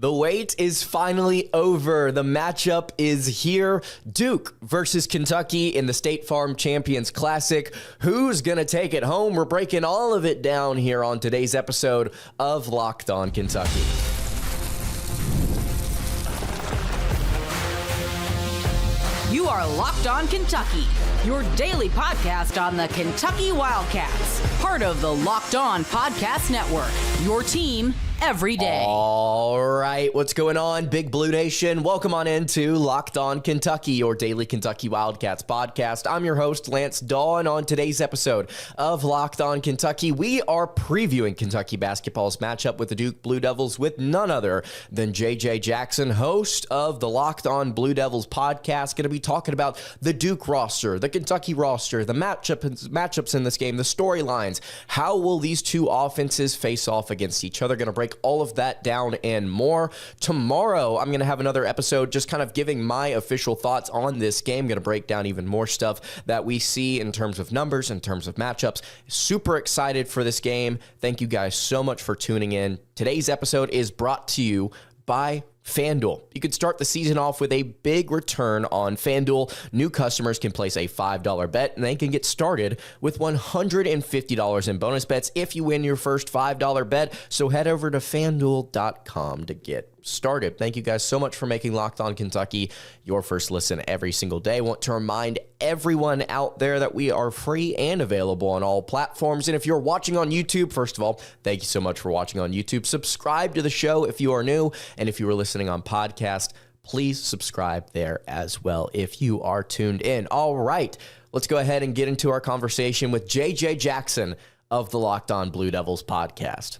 The wait is finally over. The matchup is here. Duke versus Kentucky in the State Farm Champions Classic. Who's going to take it home? We're breaking all of it down here on today's episode of Locked On Kentucky. You are Locked On Kentucky, your daily podcast on the Kentucky Wildcats, part of the Locked On Podcast Network, your team every day. All right, what's going on, Big Blue Nation? Welcome on into Locked On Kentucky, your daily Kentucky Wildcats podcast. I'm your host, Lance Dawe, and on today's episode of Locked On Kentucky, we are previewing Kentucky basketball's matchup with the Duke Blue Devils with none other than J.J. Jackson, host of the Locked On Blue Devils podcast. Going to be talking about the Duke roster, the Kentucky roster, the matchups in this game, the storylines. How will these two offenses face off against each other? Going to break all of that down and more. Tomorrow, I'm going to have another episode just kind of giving my official thoughts on this game. Going to break down even more stuff that we see in terms of numbers, in terms of matchups. Super excited for this game. Thank you guys so much for tuning in. Today's episode is brought to you by FanDuel. You can start the season off with a big return on FanDuel. New customers can place a $5 bet, and they can get started with $150 in bonus bets if you win your first $5 bet. So head over to FanDuel.com to get started. Thank you guys so much for making Locked On Kentucky your first listen every single day. I want to remind everyone out there that we are free and available on all platforms. And if you're watching on YouTube, first of all, thank you so much for watching on YouTube. Subscribe to the show if you are new. And if you are listening on podcast, please subscribe there as well if you are tuned in. All right, let's go ahead and get into our conversation with J.J. Jackson of the Locked On Blue Devils podcast.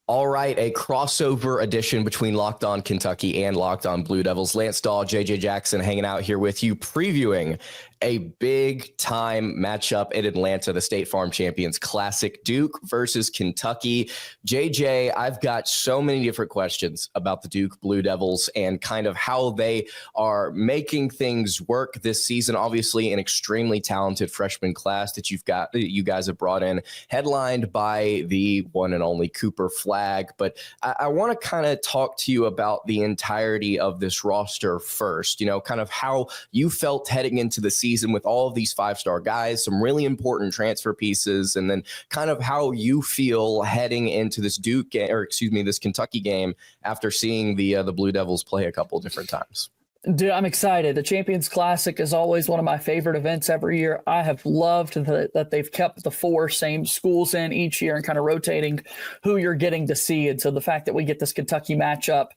All right, a crossover edition between Locked On Kentucky and Locked On Blue Devils. Lance Dawe, J.J. Jackson hanging out here with you, previewing a big-time matchup in Atlanta, the State Farm Champions Classic, Duke versus Kentucky. JJ, I've got so many different questions about the Duke Blue Devils and kind of how they are making things work this season. Obviously, an extremely talented freshman class that you guys have brought in, headlined by the one and only Cooper Flagg. But I want to kind of talk to you about the entirety of this roster first, kind of how you felt heading into the season with all of these five-star guys, some really important transfer pieces, and then kind of how you feel heading into this this Kentucky game after seeing the Blue Devils play a couple different times. Dude, I'm excited. The Champions Classic is always one of my favorite events every year. I have loved that they've kept the four same schools in each year and kind of rotating who you're getting to see. And so the fact that we get this Kentucky matchup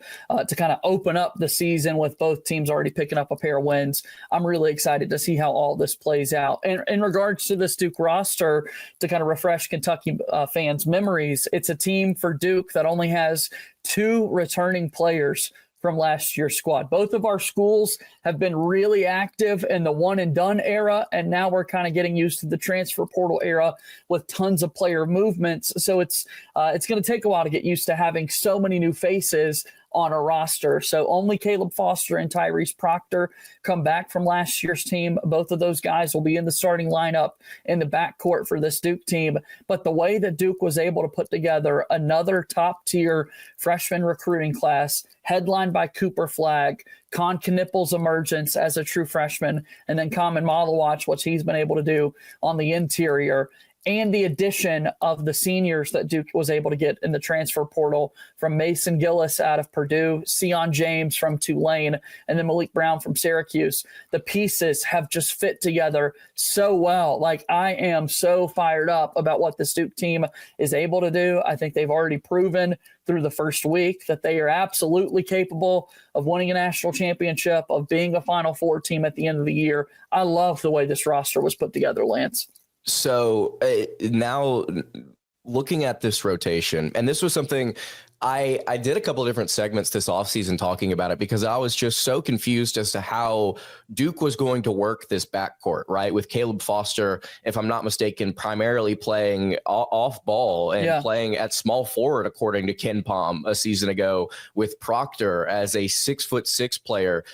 to kind of open up the season with both teams already picking up a pair of wins, I'm really excited to see how all this plays out. And in regards to this Duke roster, to kind of refresh Kentucky fans' memories, it's a team for Duke that only has two returning players from last year's squad. Both of our schools have been really active in the one and done era, and now we're kind of getting used to the transfer portal era with tons of player movements. So it's going to take a while to get used to having so many new faces on a roster. So only Caleb Foster and Tyrese Proctor come back from last year's team. Both of those guys will be in the starting lineup in the backcourt for this Duke team. But the way that Duke was able to put together another top-tier freshman recruiting class, headlined by Cooper Flagg, Con Knippel's emergence as a true freshman, and then Khaman Maluach, what he's been able to do on the interior, and the addition of the seniors that Duke was able to get in the transfer portal from Mason Gillis out of Purdue, Sion James from Tulane, and then Malik Brown from Syracuse. The pieces have just fit together so well. Like, I am so fired up about what this Duke team is able to do. I think they've already proven through the first week that they are absolutely capable of winning a national championship, of being a Final Four team at the end of the year. I love the way this roster was put together, Lance. So now looking at this rotation, and this was something I did a couple of different segments this offseason talking about it because I was just so confused as to how Duke was going to work this backcourt, right? With Caleb Foster, if I'm not mistaken, primarily playing off ball and playing at small forward, according to Ken Pom a season ago, with Proctor as a 6'6" player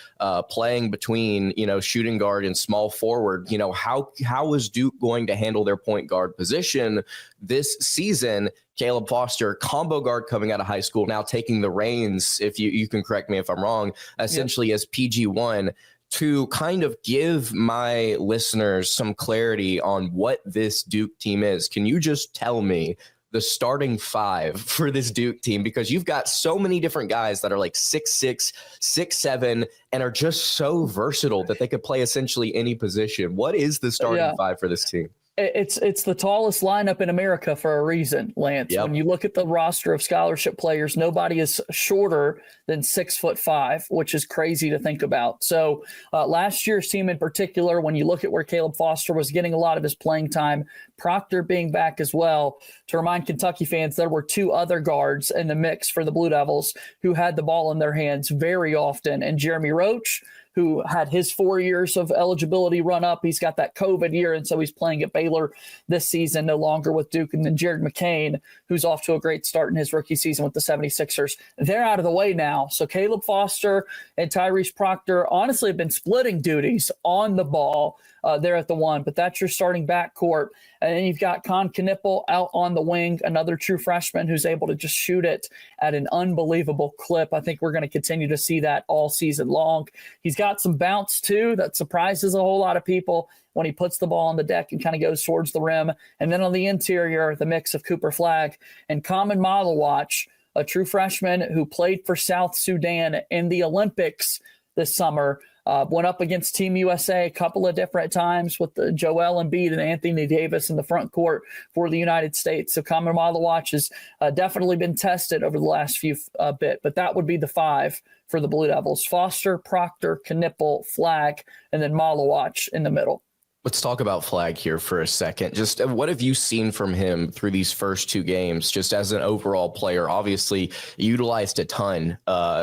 playing between, shooting guard and small forward. How is Duke going to handle their point guard position this season? Caleb Foster, combo guard coming out of high school, now taking the reins, if you can correct me if I'm wrong, essentially as PG1, to kind of give my listeners some clarity on what this Duke team is. Can you just tell me the starting five for this Duke team? Because you've got so many different guys that are like 6'6", 6'7", and are just so versatile that they could play essentially any position. What is the starting five for this team? It's the tallest lineup in America for a reason, Lance. Yep. When you look at the roster of scholarship players, nobody is shorter than 6'5", which is crazy to think about. So last year's team in particular, when you look at where Caleb Foster was getting a lot of his playing time, Proctor being back as well, to remind Kentucky fans, there were two other guards in the mix for the Blue Devils who had the ball in their hands very often, and Jeremy Roach, who had his 4 years of eligibility run up. He's got that COVID year, and so he's playing at Baylor this season, no longer with Duke. And then Jared McCain, who's off to a great start in his rookie season with the 76ers. They're out of the way now. So Caleb Foster and Tyrese Proctor honestly have been splitting duties on the ball there at the one, but that's your starting backcourt. And then you've got Con Knippel out on the wing, another true freshman who's able to just shoot it at an unbelievable clip. I think we're going to continue to see that all season long. He's got some bounce too that surprises a whole lot of people when he puts the ball on the deck and kind of goes towards the rim. And then on the interior, the mix of Cooper Flagg and Khaman Maluach, a true freshman who played for South Sudan in the Olympics this summer. Went up against Team USA a couple of different times with Joel Embiid and Anthony Davis in the front court for the United States. So Khaman Maluach has definitely been tested over the last few bit, but that would be the five for the Blue Devils: Foster, Proctor, Knippel, Flagg, and then Maluach in the middle. Let's talk about Flagg here for a second. Just what have you seen from him through these first two games, just as an overall player? Obviously, utilized a ton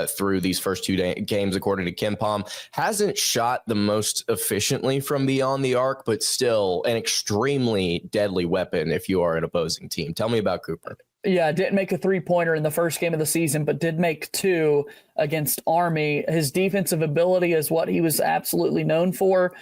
through these first two games, according to KenPom. Hasn't shot the most efficiently from beyond the arc, but still an extremely deadly weapon if you are an opposing team. Tell me about Cooper. Yeah, didn't make a three-pointer in the first game of the season, but did make two against Army. His defensive ability is what he was absolutely known for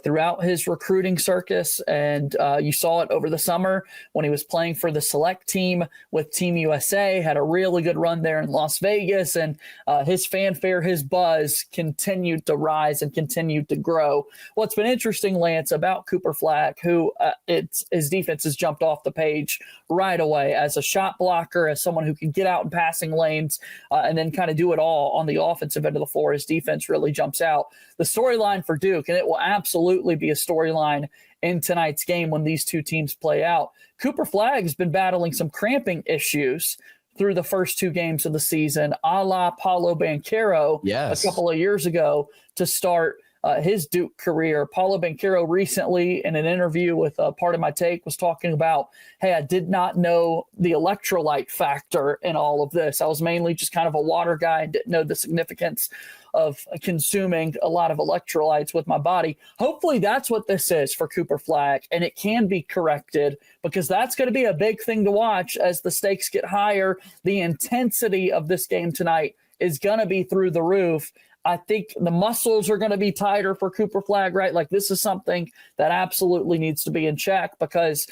throughout his recruiting circus, and you saw it over the summer when he was playing for the select team with Team USA, had a really good run there in Las Vegas, and his fanfare, his buzz continued to rise and continued to grow. What's been interesting, Lance, about Cooper Flagg, who his defense has jumped off the page right away as a shot blocker, as someone who can get out in passing lanes and then kind of do it all on the offensive end of the floor. His defense really jumps out. The storyline for Duke, and it will absolutely be a storyline in tonight's game when these two teams play out, Cooper Flagg has been battling some cramping issues through the first two games of the season, a la Paolo Banchero a couple of years ago to start his Duke career. Paulo Banchero recently in an interview with Part of My Take was talking about, hey, I did not know the electrolyte factor in all of this. I was mainly just kind of a water guy and didn't know the significance of consuming a lot of electrolytes with my body. Hopefully that's what this is for Cooper Flagg, and it can be corrected, because that's going to be a big thing to watch as the stakes get higher. The intensity of this game tonight is going to be through the roof. I think the muscles are going to be tighter for Cooper Flagg, right? Like, this is something that absolutely needs to be in check, because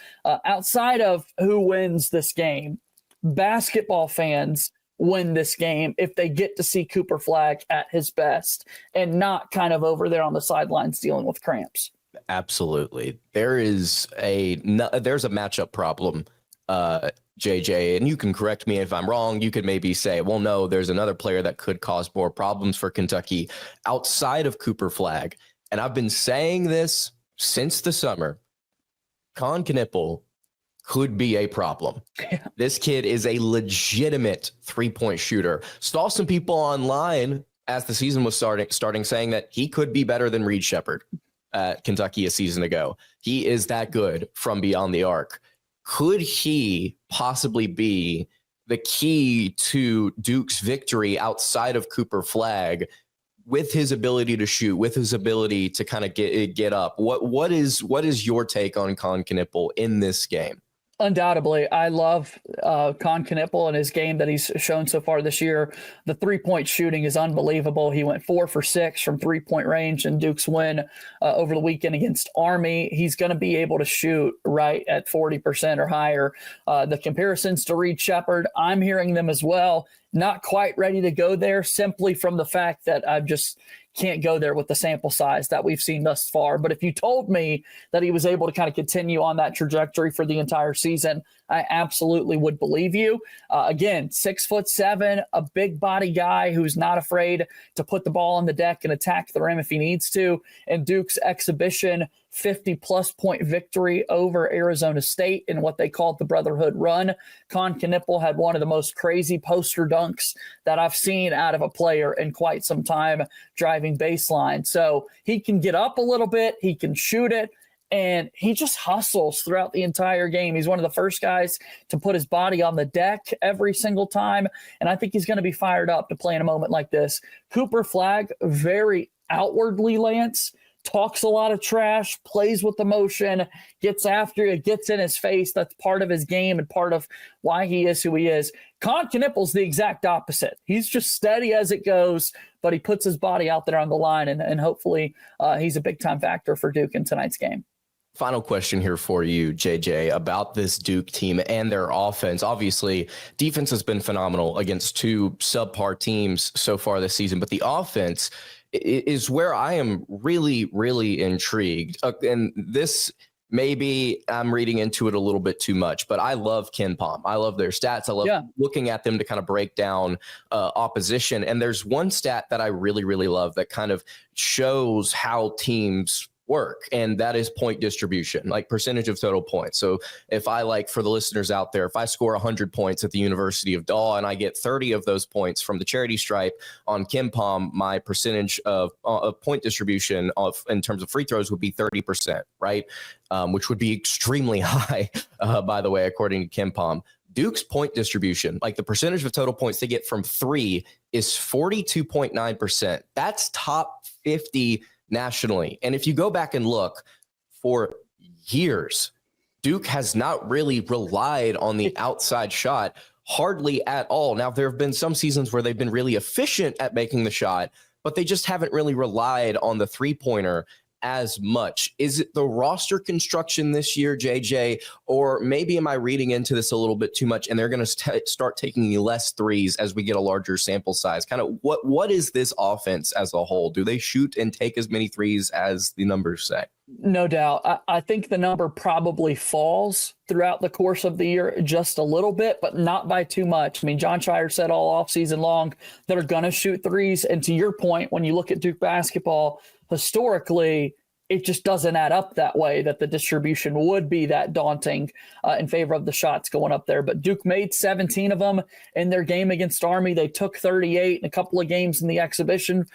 outside of who wins this game, basketball fans win this game if they get to see Cooper Flagg at his best and not kind of over there on the sidelines dealing with cramps. Absolutely. There's a matchup problem, JJ, and you can correct me if I'm wrong. You could maybe say, well, no, there's another player that could cause more problems for Kentucky outside of Cooper Flagg. And I've been saying this since the summer. Con Knippel could be a problem. Yeah. This kid is a legitimate three-point shooter. Saw some people online as the season was starting saying that he could be better than Reed Sheppard at Kentucky a season ago. He is that good from beyond the arc. Could he possibly be the key to Duke's victory outside of Cooper Flagg, with his ability to shoot, with his ability to kind of get up? What is your take on Con Knippel in this game? Undoubtedly. I love Khaman Maluach and his game that he's shown so far this year. The three-point shooting is unbelievable. He went 4 for 6 from three-point range in Duke's win over the weekend against Army. He's going to be able to shoot right at 40% or higher. The comparisons to Reed Shepherd, I'm hearing them as well. Not quite ready to go there simply from the fact that I've just can't go there with the sample size that we've seen thus far. But if you told me that he was able to kind of continue on that trajectory for the entire season, I absolutely would believe you. Again, 6'7", a big body guy who's not afraid to put the ball on the deck and attack the rim if he needs to. And Duke's exhibition 50-plus point victory over Arizona State in what they called the Brotherhood Run. Khaman Maluach had one of the most crazy poster dunks that I've seen out of a player in quite some time, driving baseline. So he can get up a little bit, he can shoot it, and he just hustles throughout the entire game. He's one of the first guys to put his body on the deck every single time, and I think he's going to be fired up to play in a moment like this. Cooper Flagg, very outwardly, Lance, talks a lot of trash, plays with emotion, gets after you, gets in his face. That's part of his game and part of why he is who he is. Khaman Maluach's the exact opposite. He's just steady as it goes, but he puts his body out there on the line, and hopefully he's a big-time factor for Duke in tonight's game. Final question here for you, JJ, about this Duke team and their offense. Obviously, defense has been phenomenal against two subpar teams so far this season, but the offense is where I am really, really intrigued. And this, maybe I'm reading into it a little bit too much, but I love KenPom. I love their stats. I love looking at them to kind of break down opposition. And there's one stat that I really, really love that kind of shows how teams work, and that is point distribution, like percentage of total points. So if I, like, for the listeners out there, if I score 100 points at the University of Dawe and I get 30 of those points from the charity stripe on KenPom, my percentage of point distribution in terms of free throws would be 30%, right? Which would be extremely high, by the way, according to KenPom. Duke's point distribution, like the percentage of total points they get from three, is 42.9%. That's top 50 nationally. And if you go back and look, for years, Duke has not really relied on the outside shot, hardly at all. Now, there have been some seasons where they've been really efficient at making the shot, but they just haven't really relied on the three-pointer as much. Is it the roster construction this year, JJ, or maybe am I reading into this a little bit too much and they're going to start taking less threes as we get a larger sample size? Kind of what is this offense as a whole? Do they shoot and take as many threes as the numbers say? No doubt. I think the number probably falls throughout the course of the year just a little bit, but not by too much. I mean, Jon Scheyer said all offseason long they're going to shoot threes. And to your point, when you look at Duke basketball, historically, it just doesn't add up that way, that the distribution would be that daunting in favor of the shots going up there. But Duke made 17 of them in their game against Army. They took 38 in a couple of games in the exhibition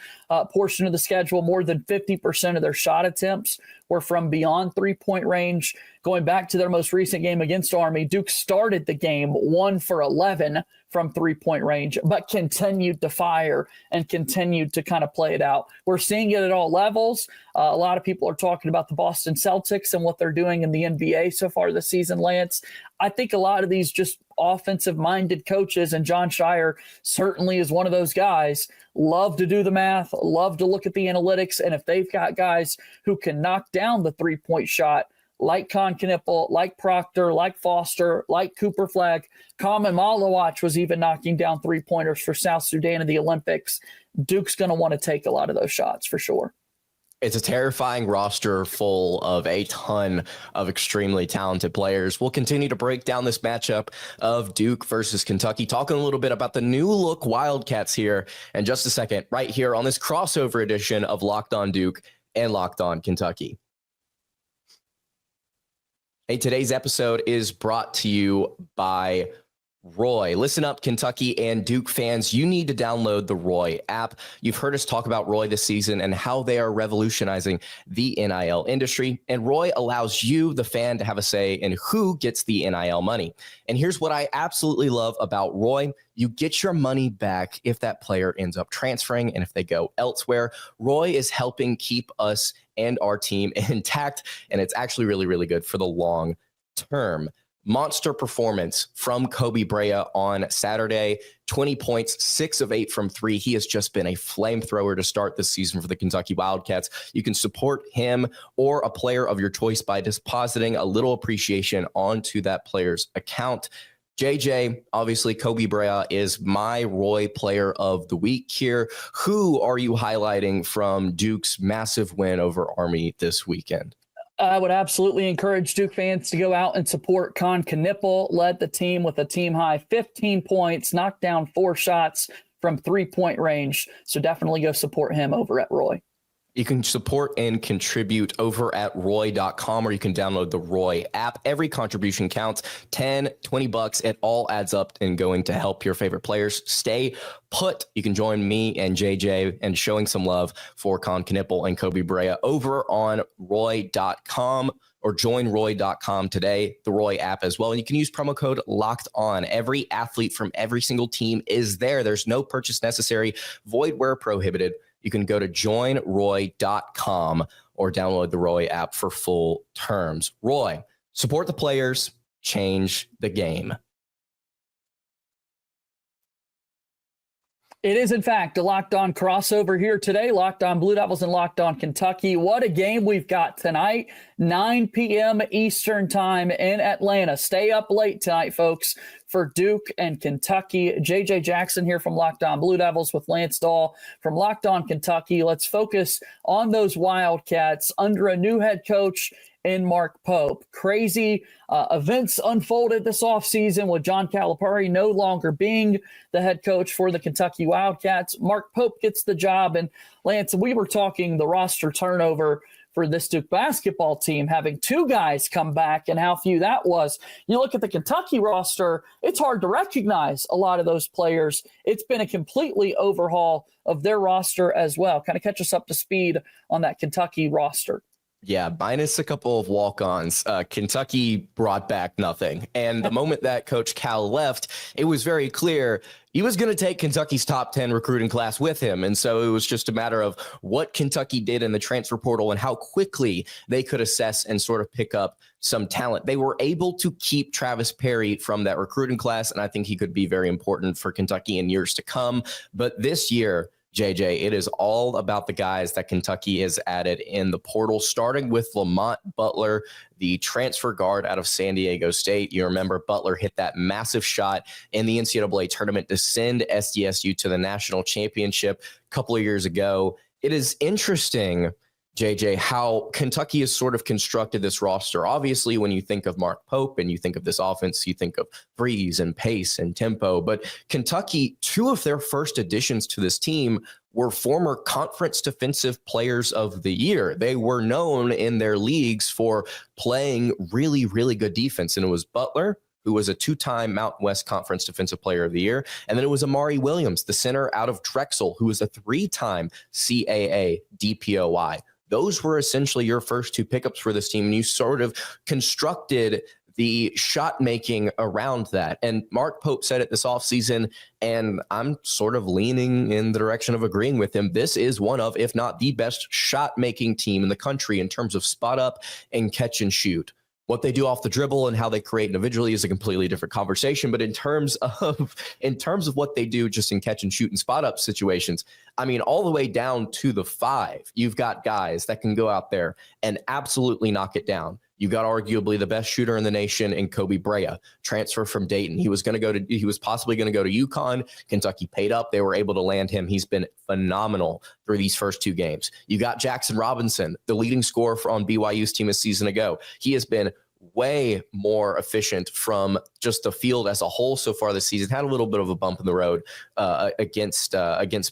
portion of the schedule. More than 50% of their shot attempts were from beyond three-point range. Going back to their most recent game against Army, Duke started the game 1 for 11 from three-point range, but continued to fire and continued to kind of play it out. We're seeing it at all levels. A lot of people are talking about the Boston Celtics and what they're doing in the NBA so far this season, Lance. I think a lot of these just offensive-minded coaches, and Jon Scheyer certainly is one of those guys, love to do the math, love to look at the analytics, and if they've got guys who can knock down the three-point shot, like Khaman Maluach, like Proctor, like Foster, like Cooper Flagg, Khaman Maluach was even knocking down three-pointers for South Sudan in the Olympics. Duke's going to want to take a lot of those shots for sure. It's a terrifying roster full of a ton of extremely talented players. We'll continue to break down this matchup of Duke versus Kentucky, talking a little bit about the new look Wildcats here in just a second, right here on this crossover edition of Locked On Duke and Locked On Kentucky. Hey, today's episode is brought to you by Roy. Listen up, Kentucky and Duke fans. You need to download the Roy app. You've heard us talk about Roy this season and how they are revolutionizing the NIL industry. And Roy allows you, the fan, to have a say in who gets the NIL money. And here's what I absolutely love about Roy. You get your money back if that player ends up transferring and if they go elsewhere. Roy is helping keep us and our team intact, and it's actually really, really good for the long term. monster performance from Kobe Brea on Saturday. 20 points, 6 of 8 from 3. He has just been a flamethrower to start this season for the Kentucky Wildcats. You can support him or a player of your choice by depositing a little appreciation onto that player's account. JJ, obviously Kobe Brea is my Roy player of the week here. Who are you highlighting from Duke's massive win over Army this weekend? I would absolutely encourage Duke fans to go out and support Khaman Maluach. Led the team with a team-high 15 points, knocked down 4 shots from three-point range. So definitely go support him over at Roy. You can support and contribute over at roy.com, or you can download the Roy app. Every contribution counts. 10, 20 bucks. It all adds up and going to help your favorite players stay put. You can join me and JJ and showing some love for Khaman Maluach and Kobe Brea over on roy.com, or join roy.com today, the Roy app as well. And you can use promo code Locked On. Every athlete from every single team is there. There's no purchase necessary, void where prohibited. You can go to joinroy.com or download the Roy app for full terms. Roy, support the players, change the game. It is, in fact, a Locked On crossover here today. Locked On Blue Devils and Locked On Kentucky. What a game we've got tonight. 9 p.m. Eastern time in Atlanta. Stay up late tonight, folks, for Duke and Kentucky. JJ Jackson here from Locked On Blue Devils with Lance Dawe from Locked On Kentucky. Let's focus on those Wildcats under a new head coach in Mark Pope. Crazy events unfolded this offseason with John Calipari no longer being the head coach for the Kentucky Wildcats. Mark Pope gets the job. And Lance, we were talking the roster turnover for this Duke basketball team, having 2 guys come back and how few that was. You look at the Kentucky roster, it's hard to recognize a lot of those players. It's been a completely overhaul of their roster as well. Kind of catch us up to speed on that Kentucky roster. Yeah, minus a couple of walk-ons. Kentucky brought back nothing. And the moment that Coach Cal left, it was very clear he was going to take Kentucky's top 10 recruiting class with him. And so it was just a matter of what Kentucky did in the transfer portal and how quickly they could assess and sort of pick up some talent. They were able to keep Travis Perry from that recruiting class, and I think he could be very important for Kentucky in years to come. But this year, JJ, it is all about the guys that Kentucky has added in the portal, starting with Lamont Butler, the transfer guard out of San Diego State. You remember Butler hit that massive shot in the NCAA tournament to send SDSU to the national championship a couple of years ago. It is interesting, JJ, how Kentucky has sort of constructed this roster. Obviously, when you think of Mark Pope and you think of this offense, you think of breeze and pace and tempo. But Kentucky, 2 of their first additions to this team were former conference defensive players of the year. They were known in their leagues for playing really, really good defense. And it was Butler, who was a 2-time Mountain West Conference Defensive Player of the Year. And then it was Amari Williams, the center out of Drexel, who was a 3-time CAA DPOI. Those were essentially your first 2 pickups for this team, and you sort of constructed the shot making around that. And Mark Pope said it this offseason, and I'm sort of leaning in the direction of agreeing with him. This is one of, if not the best shot making team in the country in terms of spot up and catch and shoot. What they do off the dribble and how they create individually is a completely different conversation. But in terms of what they do just in catch and shoot and spot up situations, I mean, all the way down to the 5, you've got guys that can go out there and absolutely knock it down. You got arguably the best shooter in the nation in Kobe Brea, transfer from Dayton. He was possibly going to go to UConn. Kentucky paid up. They were able to land him. He's been phenomenal through these first 2 games. You got Jackson Robinson, the leading scorer on BYU's team a season ago. He has been way more efficient from just the field as a whole so far this season. Had a little bit of a bump in the road against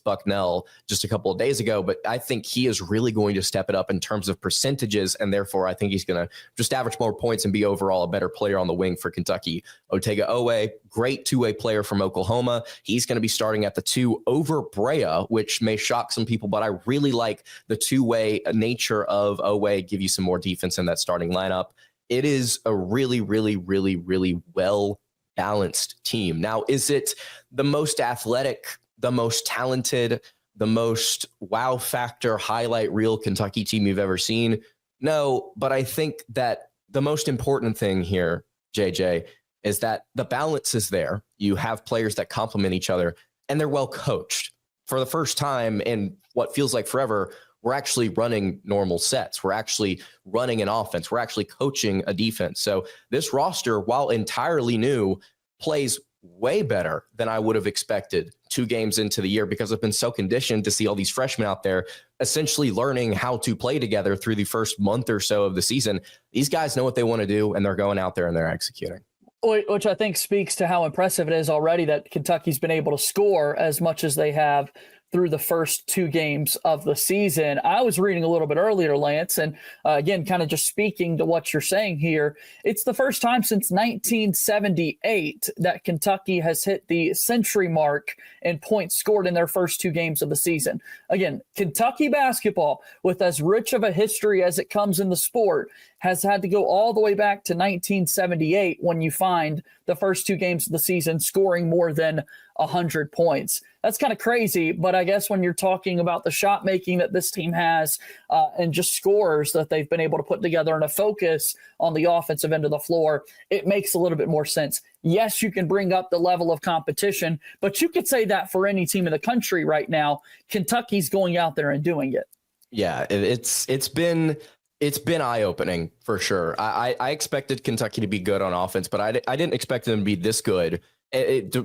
Bucknell just a couple of days ago, but I think he is really going to step it up in terms of percentages, and therefore I think he's going to just average more points and be overall a better player on the wing for Kentucky. Otega Owe, great 2-way player from Oklahoma. He's going to be starting at the 2 over Brea, which may shock some people, but I really like the 2-way nature of Owe, give you some more defense in that starting lineup. It is a really, really, really, really well-balanced team. Now, is it the most athletic, the most talented, the most wow factor highlight reel Kentucky team you've ever seen? No, but I think that the most important thing here JJ, is that the balance is there. You have players that complement each other, and they're well coached. For the first time in what feels like forever, we're actually running normal sets. We're actually running an offense. We're actually coaching a defense. So this roster, while entirely new, plays way better than I would have expected 2 games into the year, because I've been so conditioned to see all these freshmen out there essentially learning how to play together through the first month or so of the season. These guys know what they want to do, and they're going out there and they're executing. Which I think speaks to how impressive it is already that Kentucky's been able to score as much as they have through the first 2 games of the season. I was reading a little bit earlier, Lance, and again, kind of just speaking to what you're saying here, it's the first time since 1978 that Kentucky has hit the century mark in points scored in their first 2 games of the season. Again, Kentucky basketball, with as rich of a history as it comes in the sport, has had to go all the way back to 1978 when you find the first 2 games of the season scoring more than 100 points. That's kind of crazy, but I guess when you're talking about the shot making that this team has and just scores that they've been able to put together and a focus on the offensive end of the floor, it makes a little bit more sense. Yes, you can bring up the level of competition, but you could say that for any team in the country right now. Kentucky's going out there and doing it. Yeah, it's been eye-opening for sure. I expected Kentucky to be good on offense, but I didn't expect them to be this good.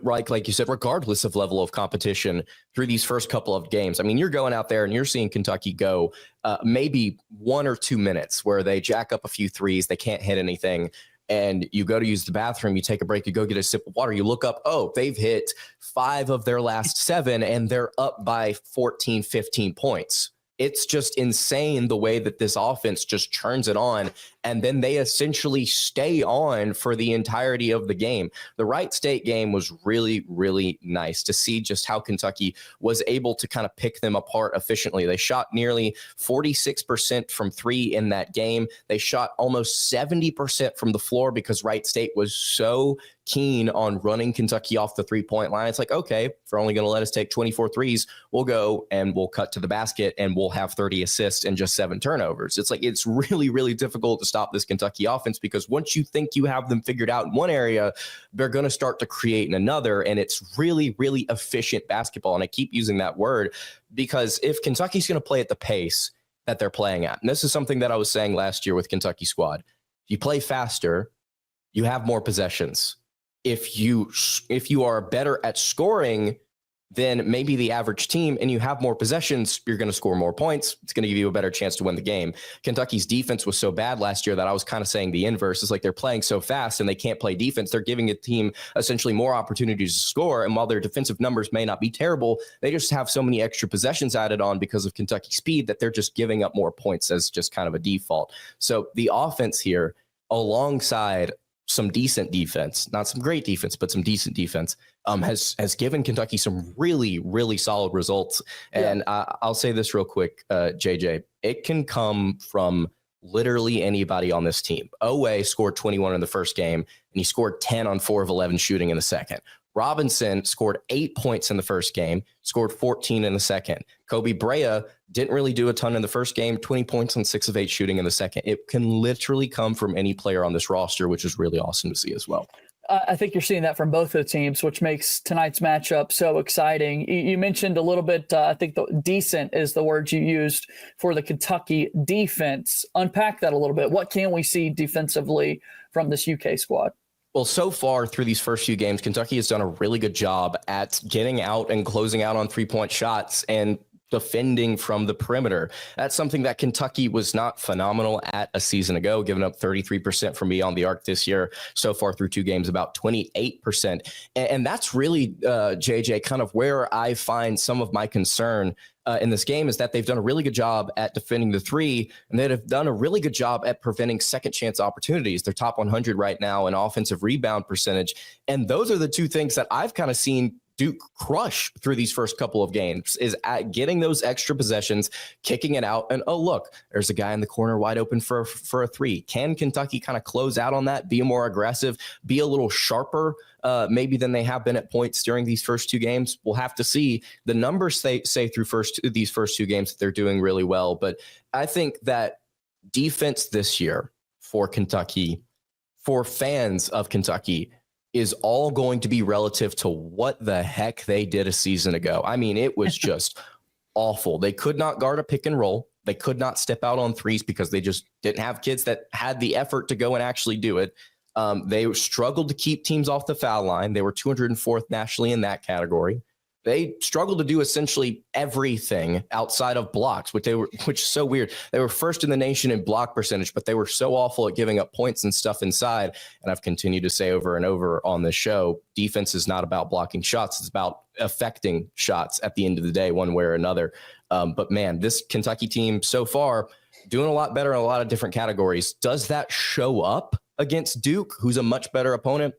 Like you said, regardless of level of competition through these first couple of games. I mean, you're going out there and you're seeing Kentucky go maybe 1 or 2 minutes where they jack up a few threes, they can't hit anything, and you go to use the bathroom, you take a break, you go get a sip of water, you look up, oh, they've hit 5 of their last 7, and they're up by 14, 15 points. It's just insane the way that this offense just turns it on, and then they essentially stay on for the entirety of the game. The Wright State game was really, really nice to see just how Kentucky was able to kind of pick them apart efficiently. They shot nearly 46% from 3 in that game. They shot almost 70% from the floor because Wright State was so keen on running Kentucky off the 3-point line. It's like, okay, if they're only going to let us take 24 threes, we'll go and we'll cut to the basket and we'll have 30 assists and just 7 turnovers. It's like, it's really, really difficult to stop this Kentucky offense, because once you think you have them figured out in one area, they're going to start to create in another. And it's really, really efficient basketball. And I keep using that word because if Kentucky's going to play at the pace that they're playing at, and this is something that I was saying last year with Kentucky squad, you play faster, you have more possessions. If you are better at scoring than maybe the average team and you have more possessions, you're going to score more points. It's going to give you a better chance to win the game. Kentucky's defense was so bad last year that I was kind of saying the inverse. Is like they're playing so fast and they can't play defense. They're giving a team essentially more opportunities to score. And while their defensive numbers may not be terrible, they just have so many extra possessions added on because of Kentucky's speed that they're just giving up more points as just kind of a default. So the offense here, alongside some decent defense, not some great defense, but some decent defense, has given Kentucky some really, really solid results. And I'll say this real quick, JJ, it can come from literally anybody on this team. Owe scored 21 in the first game, and he scored 10 on 4 of 11 shooting in the second. Robinson scored 8 points in the first game, scored 14 in the second. Kobe Brea didn't really do a ton in the first game, 20 points on 6 of 8 shooting in the second. It can literally come from any player on this roster, which is really awesome to see as well. I think you're seeing that from both of the teams, which makes tonight's matchup so exciting. You mentioned a little bit, I think decent is the word you used for the Kentucky defense. Unpack that a little bit. What can we see defensively from this UK squad? Well, so far through these first few games, Kentucky has done a really good job at getting out and closing out on 3-point shots and defending from the perimeter. That's something that Kentucky was not phenomenal at a season ago, giving up 33% from beyond the arc this year. So far through 2 games, about 28%. And that's really, JJ, kind of where I find some of my concern in this game, is that they've done a really good job at defending the 3, and they've done a really good job at preventing second chance opportunities. They're top 100 right now in offensive rebound percentage. And those are the 2 things that I've kind of seen Duke crush through these first couple of games, is at getting those extra possessions, kicking it out, and oh, look, there's a guy in the corner wide open for a 3. Can Kentucky kind of close out on that, be more aggressive, be a little sharper maybe than they have been at points during these first 2 games? We'll have to see. The numbers say through these first 2 games that they're doing really well, but I think that defense this year for Kentucky, for fans of Kentucky is all going to be relative to what the heck they did a season ago. I mean, it was just awful. They could not guard a pick and roll. They could not step out on threes because they just didn't have kids that had the effort to go and actually do it. They struggled to keep teams off the foul line. They were 204th nationally in that category. They struggled to do essentially everything outside of blocks, which is so weird. They were first in the nation in block percentage, but they were so awful at giving up points and stuff inside. And I've continued to say over and over on this show, defense is not about blocking shots. It's about affecting shots at the end of the day, one way or another. But man, this Kentucky team so far doing a lot better in a lot of different categories. Does that show up against Duke, who's a much better opponent?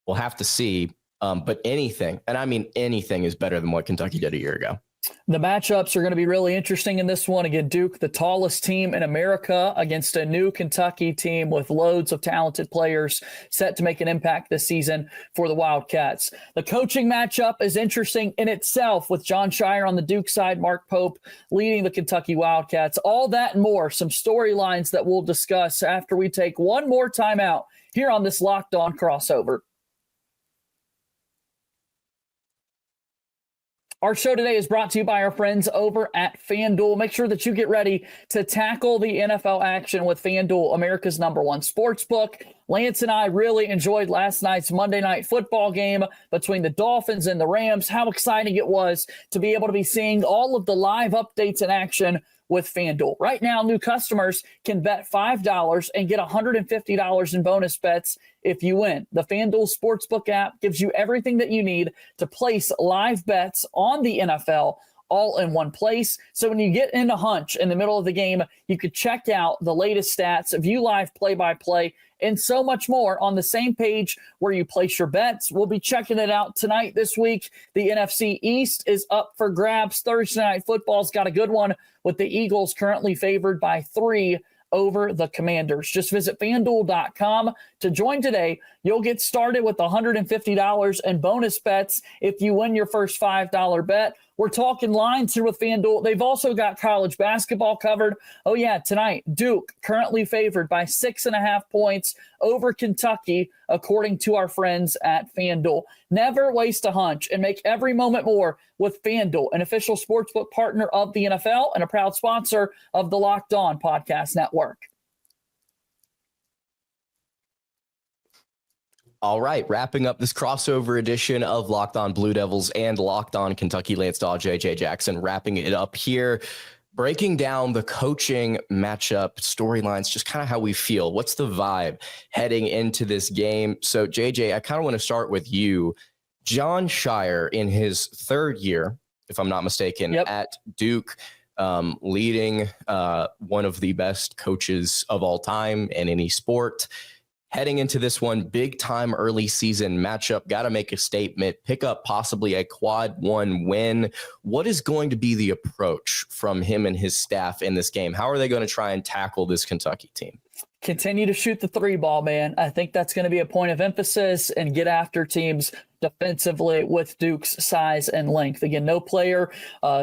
We'll have to see. But anything, and I mean anything, is better than what Kentucky did a year ago. The matchups are going to be really interesting in this one. Again, Duke, the tallest team in America, against a new Kentucky team with loads of talented players set to make an impact this season for the Wildcats. The coaching matchup is interesting in itself, with Jon Scheyer on the Duke side, Mark Pope leading the Kentucky Wildcats. All that and more, some storylines that we'll discuss after we take one more timeout here on this Locked On crossover. Our show today is brought to you by our friends over at FanDuel. Make sure that you get ready to tackle the NFL action with FanDuel, America's #1 sportsbook. Lance and I really enjoyed last night's Monday Night Football game between the Dolphins and the Rams. How exciting it was to be able to be seeing all of the live updates in action with FanDuel. Right now, new customers can bet $5 and get $150 in bonus bets if you win. The FanDuel Sportsbook app gives you everything that you need to place live bets on the NFL all in one place. So when you get in a hunch in the middle of the game, you could check out the latest stats, view live play-by-play, and so much more on the same page where you place your bets. We'll be checking it out tonight this week. The NFC East is up for grabs. Thursday Night Football's got a good one with the Eagles currently favored by 3 over the Commanders. Just visit FanDuel.com to join today. You'll get started with $150 in bonus bets if you win your first $5 bet. We're talking lines here with FanDuel. They've also got college basketball covered. Oh, yeah, tonight, Duke currently favored by 6.5 points over Kentucky, according to our friends at FanDuel. Never waste a hunch and make every moment more with FanDuel, an official sportsbook partner of the NFL and a proud sponsor of the Locked On Podcast Network. All right, wrapping up this crossover edition of Locked On Blue Devils and Locked On Kentucky. Lance Dawe, JJ Jackson, wrapping it up here, breaking down the coaching matchup storylines, just kind of how we feel. What's the vibe heading into this game? So, JJ, I kind of want to start with you. Jon Scheyer, in his third year, if I'm not mistaken, at Duke, leading one of the best coaches of all time in any sport. Heading into this one, big time early season matchup, got to make a statement, pick up possibly a quad one win. What is going to be the approach from him and his staff in this game? How are they going to try and tackle this Kentucky team? Continue to shoot the three ball, man. I think that's going to be a point of emphasis, and get after teams defensively with Duke's size and length. Again, no player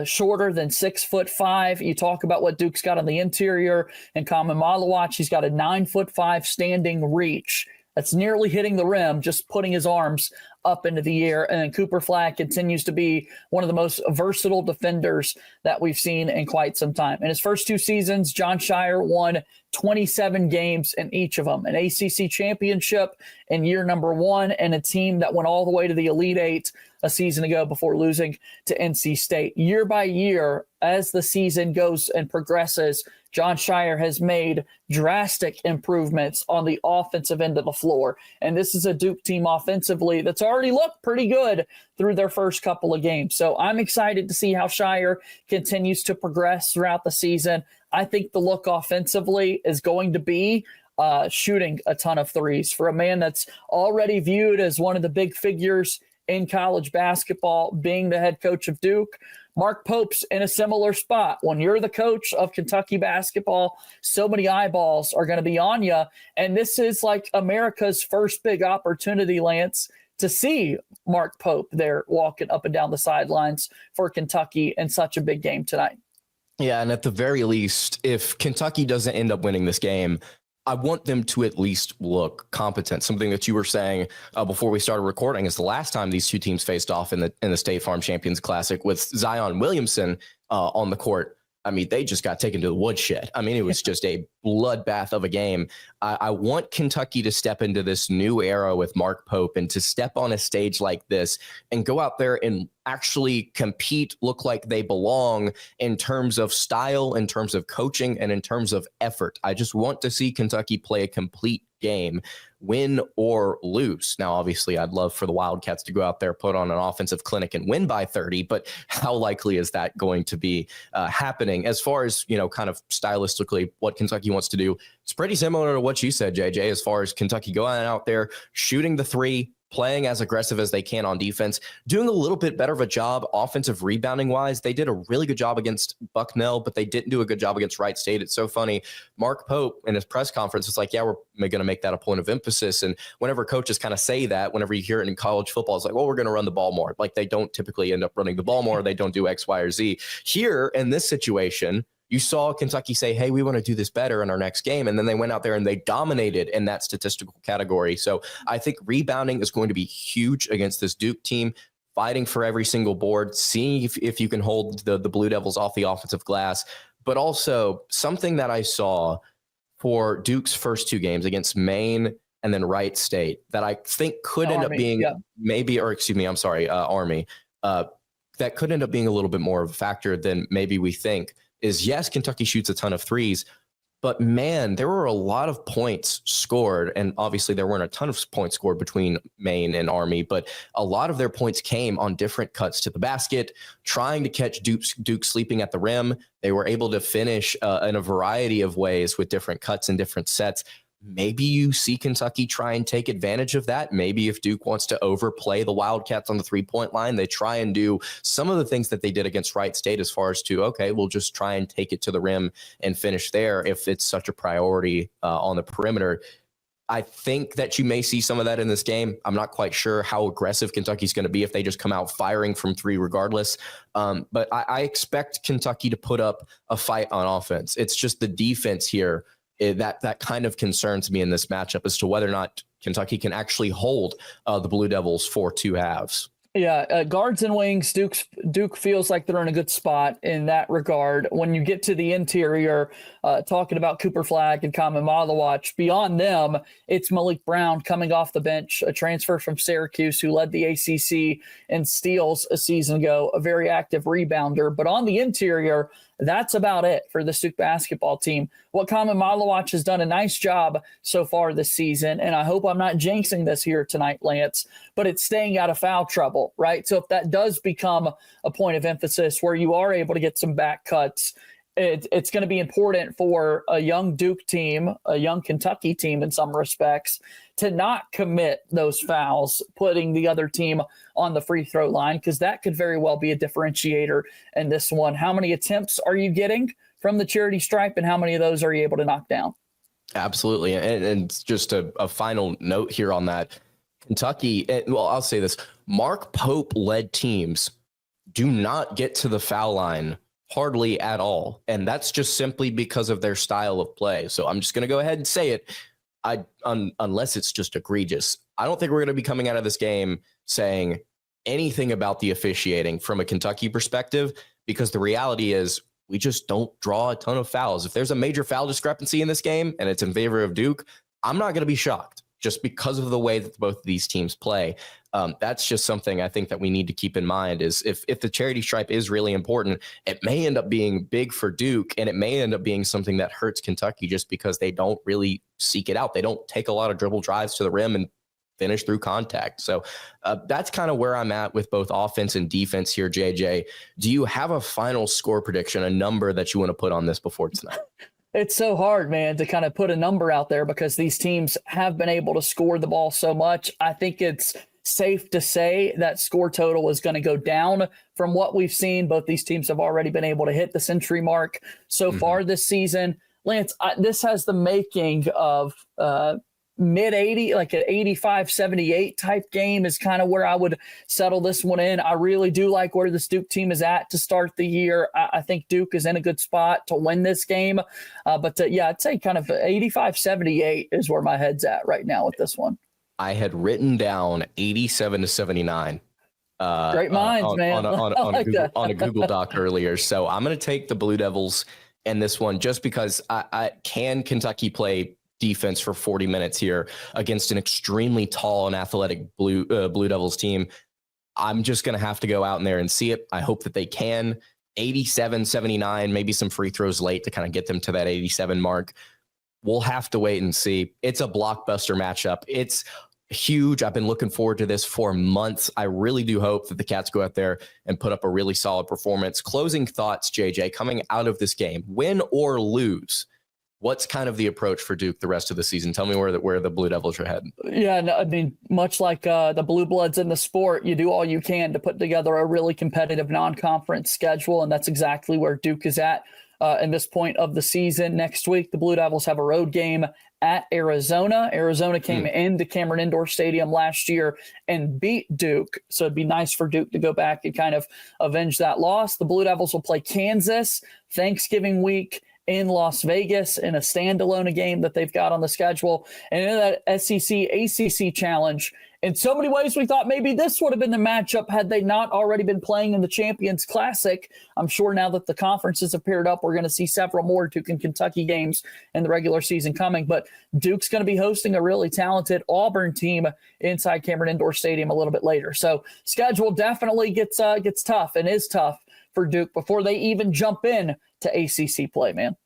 shorter than 6'5". You talk about what Duke's got on the interior, and Khaman Maluach, he's got a 9'5" standing reach. That's nearly hitting the rim, just putting his arms up into the air. And Cooper Flagg continues to be one of the most versatile defenders that we've seen in quite some time. In his first 2 seasons, Jon Scheyer won 27 games in each of them, an ACC championship in year number 1, and a team that went all the way to the Elite Eight a season ago before losing to NC State. Year by year, as the season goes and progresses, Jon Scheyer has made drastic improvements on the offensive end of the floor. And this is a Duke team offensively that's already looked pretty good through their first couple of games. So I'm excited to see how Scheyer continues to progress throughout the season. I think the look offensively is going to be shooting a ton of threes for a man that's already viewed as one of the big figures in college basketball, being the head coach of Duke. Mark Pope's in a similar spot. When you're the coach of Kentucky basketball, so many eyeballs are going to be on you. And this is like America's first big opportunity, Lance, to see Mark Pope there walking up and down the sidelines for Kentucky in such a big game tonight. Yeah, and at the very least, if Kentucky doesn't end up winning this game, I want them to at least look competent. Something that you were saying before we started recording is the last time these two teams faced off in the State Farm Champions Classic with Zion Williamson on the court. I mean, they just got taken to the woodshed. I mean, it was just a bloodbath of a game. I want Kentucky to step into this new era with Mark Pope and to step on a stage like this and go out there and actually compete, look like they belong in terms of style, in terms of coaching, and in terms of effort. I just want to see Kentucky play a complete game, win or lose. Now, obviously, I'd love for the Wildcats to go out there, put on an offensive clinic and win by 30, but how likely is that going to be happening? As far as, kind of stylistically, what Kentucky wants to do, it's pretty similar to what you said, JJ, as far as Kentucky going out there, shooting the three, playing as aggressive as they can on defense, doing a little bit better of a job offensive rebounding wise. They did a really good job against Bucknell, but they didn't do a good job against Wright State. It's so funny. Mark Pope in his press conference was like, yeah, we're going to make that a point of emphasis. And whenever coaches kind of say that, whenever you hear it in college football, it's like, well, we're going to run the ball more. Like they don't typically end up running the ball more. They don't do X, Y, or Z. Here in this situation, you saw Kentucky say, hey, we want to do this better in our next game. And then they went out there and they dominated in that statistical category. So I think rebounding is going to be huge against this Duke team, fighting for every single board, seeing if you can hold the Blue Devils off the offensive glass. But also something that I saw for Duke's first two games against Maine and then Wright State that I think could end up being Army. That could end up being a little bit more of a factor than maybe we think. Is yes, Kentucky shoots a ton of threes, but man, there were a lot of points scored. And obviously there weren't a ton of points scored between Maine and Army, but a lot of their points came on different cuts to the basket, trying to catch Duke sleeping at the rim. They were able to finish in a variety of ways with different cuts and different sets. Maybe you see Kentucky try and take advantage of that. Maybe if Duke wants to overplay the Wildcats on the three-point line, they try and do some of the things that they did against Wright State as far as to, okay, we'll just try and take it to the rim and finish there if it's such a priority on the perimeter. I think that you may see some of that in this game. I'm not quite sure how aggressive Kentucky's going to be if they just come out firing from three regardless. But I expect Kentucky to put up a fight on offense. It's just the defense here that kind of concerns me in this matchup as to whether or not Kentucky can actually hold the Blue Devils for two halves. Yeah, guards and wings, Duke feels like they're in a good spot in that regard. When you get to the interior, talking about Cooper Flagg and Khaman Maluach, beyond them, it's Malik Brown coming off the bench, a transfer from Syracuse who led the ACC in steals a season ago, a very active rebounder. But on the interior, that's about it for the Duke basketball team. What Khaman Maluach has done a nice job so far this season, and I hope I'm not jinxing this here tonight, Lance, but it's staying out of foul trouble, right? So if that does become a point of emphasis where you are able to get some back cuts, it's going to be important for a young Duke team, a young Kentucky team in some respects, to not commit those fouls, putting the other team on the free throw line, because that could very well be a differentiator in this one. How many attempts are you getting from the charity stripe, and how many of those are you able to knock down? Absolutely. And just a final note here on that. Kentucky, well, I'll say this. Mark Pope led teams do not get to the foul line hardly at all. And that's just simply because of their style of play. So I'm just going to go ahead and say it. Unless it's just egregious, I don't think we're going to be coming out of this game saying anything about the officiating from a Kentucky perspective, because the reality is we just don't draw a ton of fouls. If there's a major foul discrepancy in this game and it's in favor of Duke, I'm not going to be shocked just because of the way that both of these teams play. That's just something I think that we need to keep in mind is if the charity stripe is really important, it may end up being big for Duke, and it may end up being something that hurts Kentucky just because they don't really seek it out. They don't take a lot of dribble drives to the rim and finish through contact. So that's kind of where I'm at with both offense and defense here, JJ. Do you have a final score prediction, a number that you want to put on this before tonight? It's so hard, man, to kind of put a number out there because these teams have been able to score the ball so much. I think it's safe to say that score total is going to go down from what we've seen. Both these teams have already been able to hit the century mark so far this season. Lance, this has the making of mid 80, like an 85-78 type game is kind of where I would settle this one in. I really do like where this Duke team is at to start the year. I think Duke is in a good spot to win this game. Yeah, I'd say kind of 85-78 is where my head's at right now with this one. I had written down 87-79. Great minds, man. On a Google Doc earlier. So I'm going to take the Blue Devils in this one just because I can Kentucky play defense for 40 minutes here against an extremely tall and athletic Blue Devils team. I'm just going to have to go out in there and see it. I hope that they can. 87-79, maybe some free throws late to kind of get them to that 87 mark. We'll have to wait and see. It's a blockbuster matchup. It's huge. I've been looking forward to this for months. I really do hope that the Cats go out there and put up a really solid performance. Closing thoughts, JJ, coming out of this game, win or lose, what's kind of the approach for Duke the rest of the season? Tell me where the Blue Devils are heading. Yeah, no, I mean, much like the Blue Bloods in the sport, you do all you can to put together a really competitive non-conference schedule, and that's exactly where Duke is at in this point of the season. Next week, the Blue Devils have a road game at Arizona. Arizona came into Cameron Indoor Stadium last year and beat Duke, so it'd be nice for Duke to go back and kind of avenge that loss. The Blue Devils will play Kansas Thanksgiving week in Las Vegas in a standalone game that they've got on the schedule. And in that SEC-ACC challenge, in so many ways, we thought maybe this would have been the matchup had they not already been playing in the Champions Classic. I'm sure now that the conferences have paired up, we're going to see several more Duke and Kentucky games in the regular season coming. But Duke's going to be hosting a really talented Auburn team inside Cameron Indoor Stadium a little bit later. So schedule definitely gets tough and is tough for Duke before they even jump in to ACC play, man.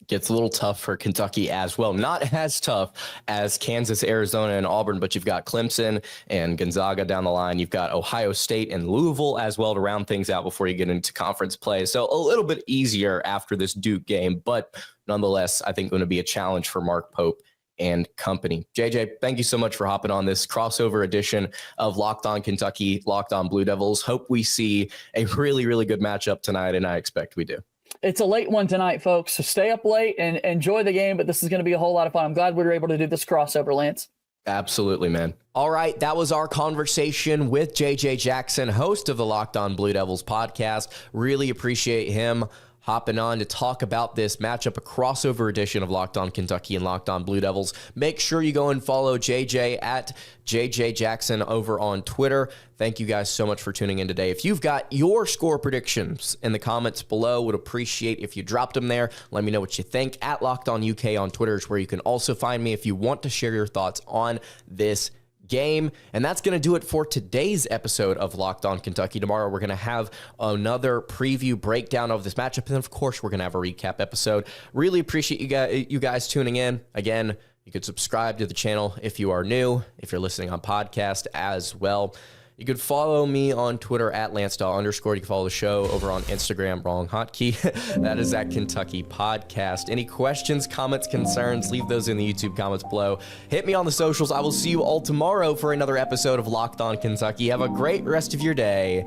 Gets a little tough for Kentucky as well. Not as tough as Kansas, Arizona, and Auburn, but you've got Clemson and Gonzaga down the line. You've got Ohio State and Louisville as well to round things out before you get into conference play. So a little bit easier after this Duke game, but nonetheless, I think going to be a challenge for Mark Pope and company. JJ, thank you so much for hopping on this crossover edition of Locked On Kentucky, Locked On Blue Devils. Hope we see a really, really good matchup tonight, and I expect we do. It's a late one tonight, folks, so stay up late and enjoy the game, but this is going to be a whole lot of fun. I'm glad we were able to do this crossover, Lance. Absolutely, man. All right, that was our conversation with JJ Jackson, host of the Locked On Blue Devils podcast. Really appreciate him hopping on to talk about this matchup, a crossover edition of Locked On Kentucky and Locked On Blue Devils. Make sure you go and follow JJ at JJ Jackson over on Twitter. Thank you guys so much for tuning in today. If you've got your score predictions in the comments below, would appreciate if you dropped them there. Let me know what you think. At Locked On UK on Twitter is where you can also find me if you want to share your thoughts on this game. And that's going to do it for today's episode of Locked On Kentucky. Tomorrow we're going to have another preview breakdown of this matchup, and of course we're going to have a recap episode. Really appreciate you guys tuning in. Again, you could subscribe to the channel if you are new, if you're listening on podcast as well. You could follow me on Twitter at @LanceDawe_. You can follow the show over on Instagram, wrong hotkey. That is at Kentucky Podcast. Any questions, comments, concerns, leave those in the YouTube comments below. Hit me on the socials. I will see you all tomorrow for another episode of Locked On Kentucky. Have a great rest of your day,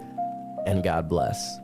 and God bless.